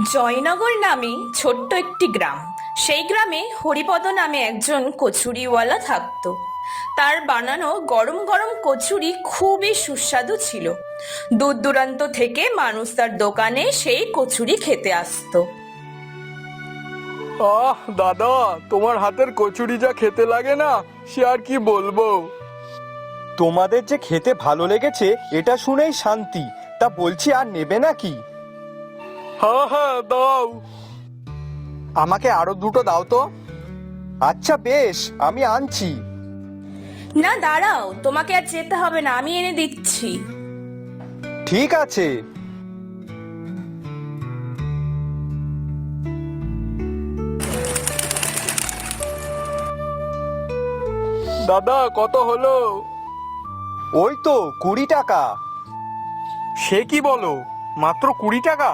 জয়নগর নামে ছোট্ট একটি গ্রাম। সেই গ্রামে হরিপদ নামে একজন কচুরিওয়ালা থাকতো। তার বানানো গরম গরম কচুরি খুবই সুস্বাদু ছিল। দূর দূরান্ত থেকে মানুষ তার দোকানে সেই কচুরি খেতে আসতো। দাদা, তোমার হাতের কচুরি যা খেতে লাগে না, সে আর কি বলবো। তোমাদের যে খেতে ভালো লেগেছে এটা শুনেই শান্তি। তা বলছি, আর নেবে নাকি? হ্যাঁ হ্যাঁ, দাও। আমাকে আরো দুটো দাও তো। আচ্ছা বেশ, আমি আনছি। না দাঁড়াও, তোমাকে আর যেতে হবে না, আমি এনে দিচ্ছি। ঠিক আছে। দাদা, কত হলো? ওই তো 20 টাকা। সে কি বলো, মাত্র 20 টাকা?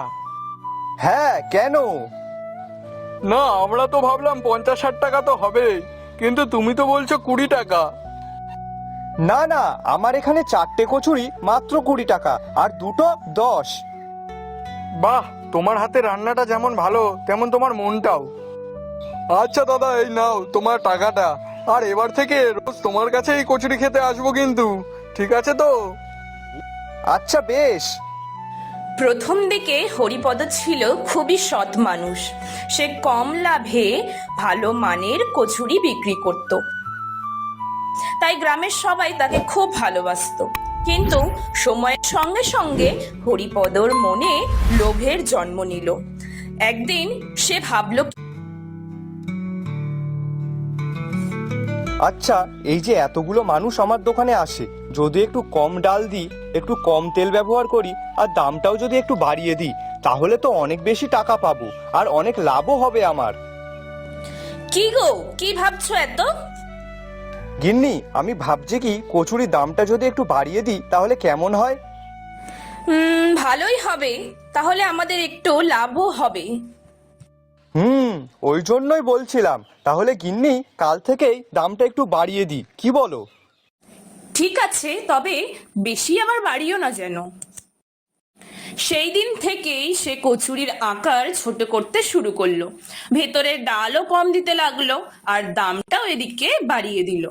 হ্যাঁ, কেন? না, আমরা তো ভাবলাম 50-60 টাকা তো হবে, কিন্তু তুমি তো বলছো 20 টাকা। না না, আমার এখানে 4টে কচুরি মাত্র 20 টাকা, আর দুটো 10। বাহ, তোমার হাতে রান্নাটা যেমন ভালো তেমন তোমার মনটাও। আচ্ছা দাদা, এই নাও তোমার টাকাটা। আর এবার থেকে রোজ তোমার কাছে এই কচুরি খেতে আসবো কিন্তু, ঠিক আছে তো? আচ্ছা বেশ। প্রথম দিকে হরিপদ ছিল খুবই সৎ মানুষ। সে কম লাভে ভালো মানের কচুরি বিক্রি করত, তাই গ্রামের সবাই তাকে খুব ভালোবাসতো। কিন্তু সময়ের সঙ্গে সঙ্গে হরিপদর মনে লোভের জন্ম নিল। একদিন সে ভাবল, আচ্ছা, এই যে এতগুলো মানুষ আমার দোকানে আসে, যদি একটু কম ডাল দিই, একটু কম তেল ব্যবহার করি, আর দামটাও যদি একটু বাড়িয়ে দিই, তাহলে তো অনেক বেশি টাকা পাবো আর অনেক লাভও হবে আমার। কি গো, কি ভাবছো এত? গিন্নি, আমি ভাবছি কি কচুরির দামটা যদি একটু বাড়িয়ে দিই তাহলে কেমন হয়? ভালোই হবে, তাহলে আমাদের একটু লাভও হবে। ওই জন্যই বলছিলাম, তাহলে গিন্নি কাল থেকেই দামটা একটু বাড়িয়ে দিই, কি বলো? ঠিক আছে, তবে বেশি আবার বাড়িও না যেন। সেই দিন থেকেই সে কচুরির আকার ছোট করতে শুরু করলো। ভেতরের ডালও কম দিতে লাগলো, আর দামটাও এদিকে বাড়িয়ে দিল।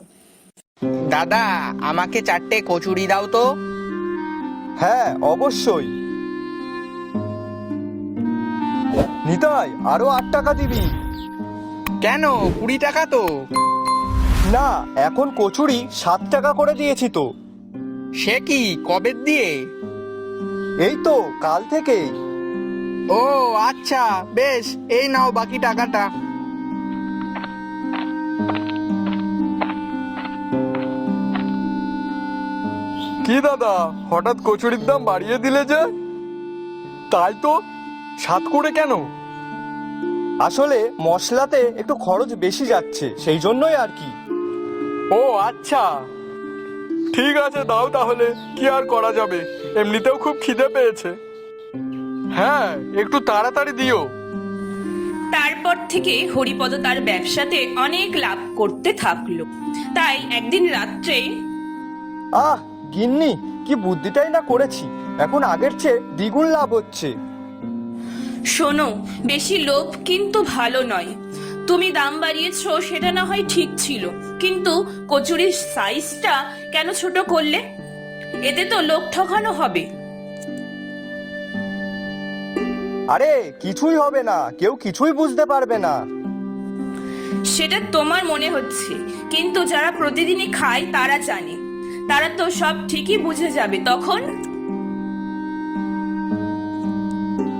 দাদা, আমাকে 4টে কচুরি দাও তো। হ্যাঁ, অবশ্যই। নিতাই, আরো 8 টাকা দিবি। কেন, 20 টাকা তো। না, এখন কচুরি 7 টাকা করে দিয়েছি তো। সে কি, কবে দিয়ে? এই তো কাল থেকে। ও আচ্ছা, বেশ, এই নাও বাকি টাকাটা। কি দাদা, হঠাৎ কচুরির দাম বাড়িয়ে দিলে যে? তাই তো, 7 করে কেন? আসলে মশলাতে একটু খরচ বেশি যাচ্ছে, সেই জন্যই আর কি। ও আচ্ছা, ঠিক আছে, দাও তাহলে, কি আর করা যাবে, এমনিতেও খুব খিদে পেয়েছে। হ্যাঁ, একটু তাড়াতাড়ি দিও। তারপর থেকে হরিপদ তার ব্যবসাতে অনেক লাভ করতে থাকলো। তাই একদিন রাত্রে, আহ গিন্নি, কি বুদ্ধিটাই না করেছি, এখন আগের চেয়ে দ্বিগুণ লাভ হচ্ছে। শোনো, বেশি লোভ কিন্তু ভালো নয়। তুমি দাম বাড়িয়েছো সেটা না হয় ঠিক ছিল, কিন্তু কচুরির সাইজটা কেন ছোট করলে? এতে তো লোক ঠকানো হবে। আরে কিছুই হবে না, কেউ কিছুই বুঝতে পারবে না। সেটা তোমার মনে হচ্ছে, কিন্তু যারা প্রতিদিনই খায় তারা জানে, তারা তো সব ঠিকই বুঝে যাবে তখন।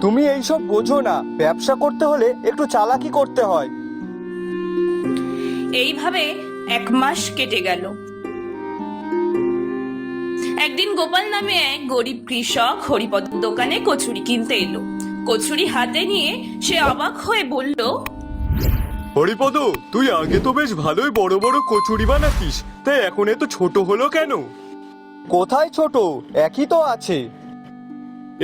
তুমি এইসব বোঝো না, ব্যবসা করতে হলে একটু চালাকি করতে হয়। এইভাবে 1 মাস কেটে গেল। একদিন গোপাল নামে এক গরিব কৃষক হরিপদ দোকানে কচুরি কিনতে এলো। কচুরি হাতে নিয়ে সে অবাক হয়ে বলল, হরিপদ, তুই আগে তো বেশ ভালোই বড় বড় কচুরি বানাতিস, তাই এখন এত ছোট হলো কেন? কোথায় ছোট, একই তো আছে।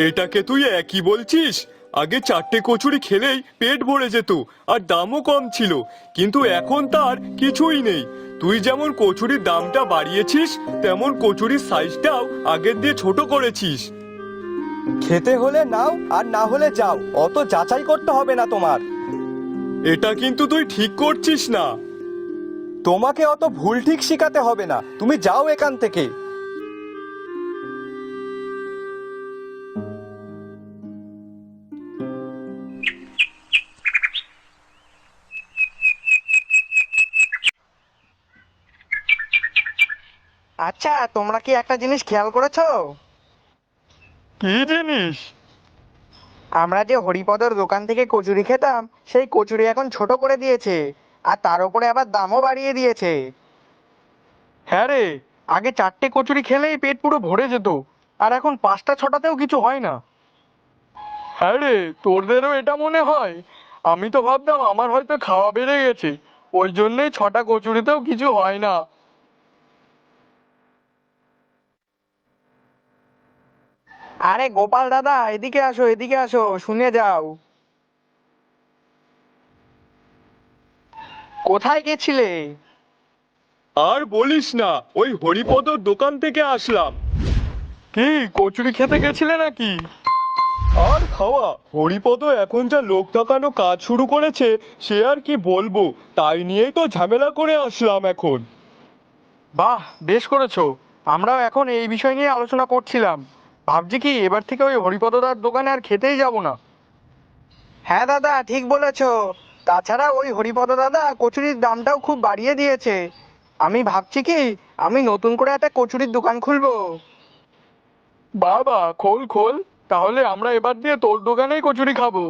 এটাকে তুই একই বলছিস? আগে 4টে কচুরি খেলেই পেট ভরে যেত, আর দামও কম ছিল, কিন্তু এখন তার কিছুই নেই। তুই যেমন কচুরির দামটা বাড়িয়েছিস, তেমন কচুরির সাইজটাও আগের দিয়ে ছোট করেছিস। খেতে হলে নাও আর না হলে যাও, অত যাচাই করতে হবে না তোমার। এটা কিন্তু তুই ঠিক করছিস না। তোমাকে অত ভুল ঠিক শিখাতে হবে না, তুমি যাও এখান থেকে। আচ্ছা, তোমরা কি একটা জিনিস খেয়াল করেছো? কি জিনিস? আমরা যে হরিপদর দোকান থেকে কচুরি খেতাম, সেই কচুরি এখন ছোট করে দিয়েছে, আর তার উপরে আবার দামও বাড়িয়ে দিয়েছে। হ্যাঁ রে, আগে 4টে কচুরি খেলেই পেট পুরো ভরে যেত, আর এখন 5টা 6টাতেও কিছু হয় না। হ্যাঁ রে, তোদেরও এটা মনে হয়? আমি তো ভাবতাম আমার হয়তো খাওয়া বেড়ে গেছে, ওই জন্যই 6টা কচুরিতেও কিছু হয় না। আরে গোপাল দাদা, এদিকে আসো, এদিকে আসো, শুনে যাও। কোথায় গেছিলে? আর বলিস না, ওই হরিপদর দোকান থেকে আসলাম। কি, কচুরি খেতে গেছিলে নাকি? আর খাওয়া, হরিপদ এখন যা লোক দেখানো কাজ শুরু করেছে, সে আর কি বলবো, তাই নিয়েই তো ঝামেলা করে আসলাম এখন। বাহ, বেশ করেছো। আমরাও এখন এই বিষয় নিয়ে আলোচনা করছিলাম। ভাবছি কি এবার থেকে ওই হরিপদদার দোকানে আর খেতেই যাব না। হ্যাঁ দাদা, ঠিক বলেছো। তাছাড়া ওই হরিপদ দাদা কচুরির দামটাও খুব বাড়িয়ে দিয়েছে। আমি ভাবছি কি, আমি নতুন করে একটা কচুরির দোকান খুলবো। বাবা, খোল খোল, তাহলে আমরা এবার দিয়ে তোর দোকানেই কচুরি খাবো।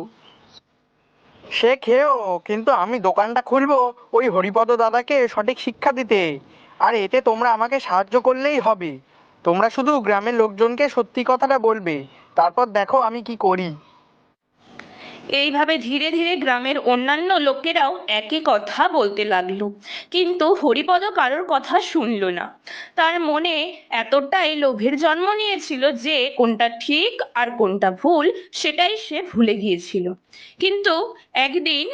সে খেয়েও, কিন্তু আমি দোকানটা খুলবো ওই হরিপদ দাদাকে সঠিক শিক্ষা দিতে। আর এতে তোমরা আমাকে সাহায্য করলেই হবে। তোমরা শুধু গ্রামের লোকজনকে সত্যি কথাটা বলবে, তারপর দেখো আমি কি করি। এইভাবে ধীরে ধীরে গ্রামের অন্যান্য লোকেরাও একই কথা বলতে লাগলো, কিন্তু হরিপদ কারোর কথা শুনলো না। তার মনে এতটাই লোভের জন্ম নিয়েছিল যে কোনটা ঠিক আর কোনটা ভুল সেটাই সে ভুলে গিয়েছিল। কিন্তু একদিন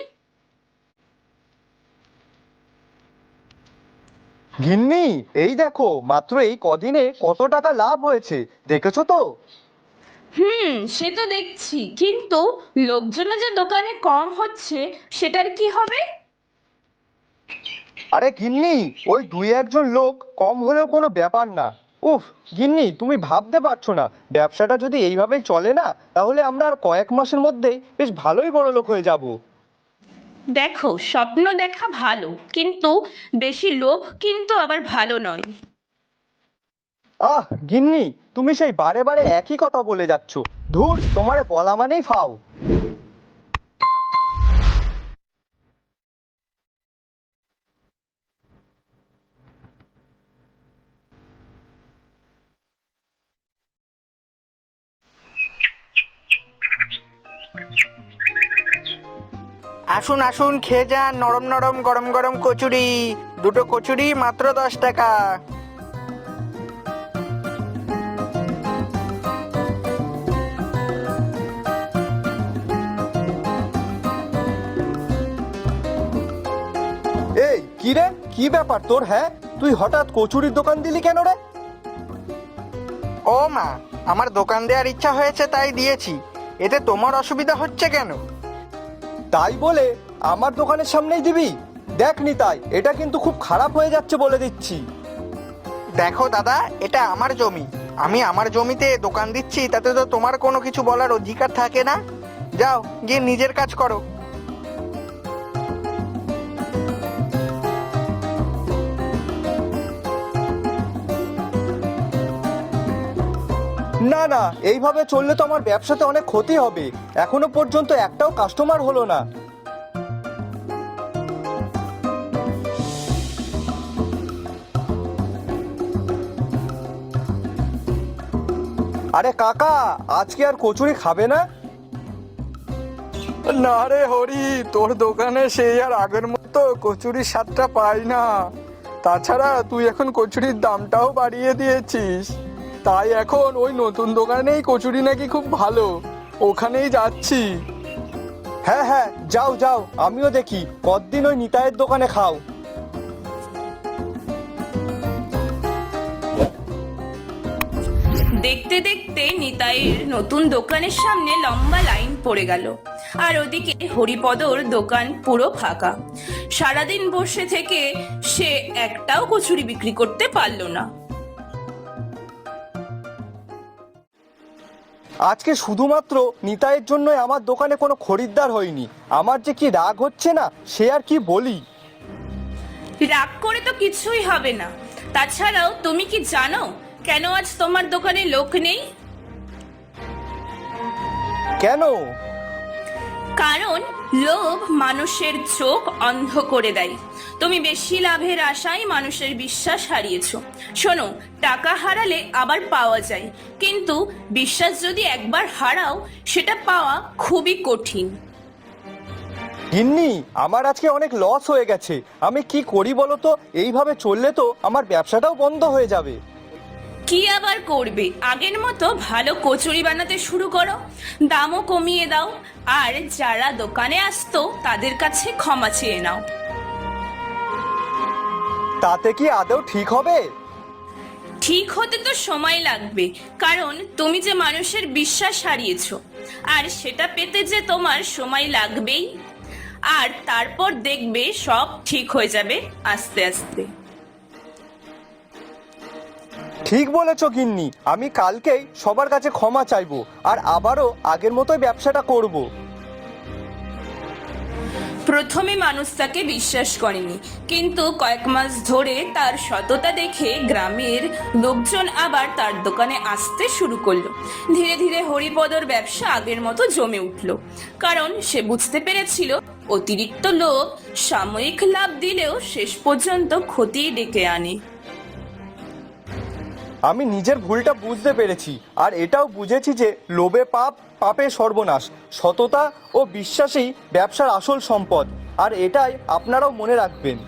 গিন্নি, এই দেখো, মাত্র এই কদিনে কত টাকা লাভ হয়েছে, দেখেছো তো? সে তো দেখছি, কিন্তু লোকজনও যে দোকানে কম হচ্ছে সেটার কি হবে? আরে গিন্নি, ওই 2-1 জন লোক কম হলেও কোনো ব্যাপার না। উফ, গিন্নি তুমি ভাবতে পারছো না, ব্যবসাটা যদি এইভাবেই চলে না, তাহলে আমরা আর কয়েক মাসের মধ্যেই বেশ ভালোই বড়লোক হয়ে যাব। দেখো, স্বপ্ন দেখা ভালো, কিন্তু বেশি লোভ কিন্তু আবার ভালো নয়। আহ গিন্নি, তুমি সেই বারে বারে একই কথা বলে যাচ্ছ। ধুর, তোমারে বলা মানেই ফাও। আসুন আসুন, খেয়ে যান নরম নরম গরম গরম কচুরি। দুটো কচুরি মাত্র 10 টাকা। এই কি রে, কি ব্যাপার তোর? হ্যাঁ, তুই হঠাৎ কচুরির দোকান দিলি কেন রে? ও মা, আমার দোকান দেওয়ার ইচ্ছা হয়েছে তাই দিয়েছি। এতে তোমার অসুবিধা হচ্ছে কেন? তাই বলে আমার দোকানের সামনেই দিবি? দেখ নিতাই, এটা কিন্তু খুব খারাপ হয়ে যাচ্ছে বলে দিচ্ছি। দেখো দাদা, এটা আমার জমি। আমি আমার জমিতে দোকান দিচ্ছি, তাতে তো তোমার কোনো কিছু বলার অধিকার থাকে না। যাও গিয়ে নিজের কাজ করো। না না, এইভাবে চললে তো আমার ব্যবসাতে অনেক ক্ষতি হবে। এখনো পর্যন্ত একটাও কাস্টমার হলো না। আরে কাকা, আজকে আর কচুরি খাবে না? না রে হরি, তোর দোকানে সেই আর আগের মতো কচুরির স্বাদটা পাই না। তাছাড়া তুই এখন কচুরির দামটাও বাড়িয়ে দিয়েছিস, তাই এখন ওই নতুন দোকানেই কচুরি নাকি খুব ভালো, ওখানেই যাচ্ছি। হ্যাঁ হ্যাঁ, যাও যাও, আমিও দেখি কতদিন ওই নিতাইয়ের দোকানে খাও। দেখতে দেখতে নিতাইয়ের নতুন দোকানের সামনে লম্বা লাইন পড়ে গেল, আর ওদিকে হরিপদর দোকান পুরো ফাঁকা। সারাদিন বসে থেকে সে একটাও কচুরি বিক্রি করতে পারল না। আজকে শুধুমাত্র নিতাইয়ের জন্যই আমার দোকানে কোনো খরিদ্দার হয়নি। আমার যে কি রাগ হচ্ছে না, সে আর কি বলি। রাগ করে তো কিছুই হবে না। তাছাড়াও তুমি কি জানো কেন আজ তোমার দোকানে লোক নেই? কেন? কারণ লোভ মানুষের চোখ অন্ধ করে দেয়। তুমি বেশি লাভের আশায় মানুষের বিশ্বাস হারিয়েছো। শোনো, টাকা হারালে আবার পাওয়া যায়, কিন্তু বিশ্বাস যদি একবার হারাও সেটা পাওয়া খুবই কঠিন। গিন্নি, আমার আজকে অনেক লস হয়ে গেছে। আমি কি করি বলো তো? এইভাবে চললে তো আমার ব্যবসাটাও বন্ধ হয়ে যাবে। কি আবার করবে? আগের মতো ভালো কচুরি বানাতে শুরু করো, দামও কমিয়ে দাও, আর যারা দোকানে আসতো তাদের কাছে ক্ষমা চেয়ে নাও। তাতে কি আদৌ ঠিক হবে? ঠিক হতে তো সময় লাগবে, কারণ তুমি যে মানুষের বিশ্বাস হারিয়েছো, আর সেটা পেতে যে তোমার সময় লাগবেই। আর তারপর দেখবে সব ঠিক হয়ে যাবে আস্তে আস্তে। ঠিক বলেছ গিন্নি, আমি কালকেই সবার কাছে ক্ষমা চাইবো, আর আবারও আগের মতোই ব্যবসাটা করব। প্রথমে মানুষ তাকে বিশ্বাস করেনি, কিন্তু কয়েক মাস ধরে তার সততা দেখে গ্রামের লোকজন আবার তার দোকানে আসতে শুরু করলো। ধীরে ধীরে হরিপদর ব্যবসা আগের মতো জমে উঠল, কারণ সে বুঝতে পেরেছিল অতিরিক্ত লোভ সাময়িক লাভ দিলেও শেষ পর্যন্ত ক্ষতি ডেকে আনে। আমি নিজের ভুলটা বুঝতে পেরেছি, আর এটাও বুঝেছি যে লোভে পাপ, পাপে সর্বনাশ। সততা ও বিশ্বাসই ব্যবসার আসল সম্পদ, আর এটাই আপনারাও মনে রাখবেন।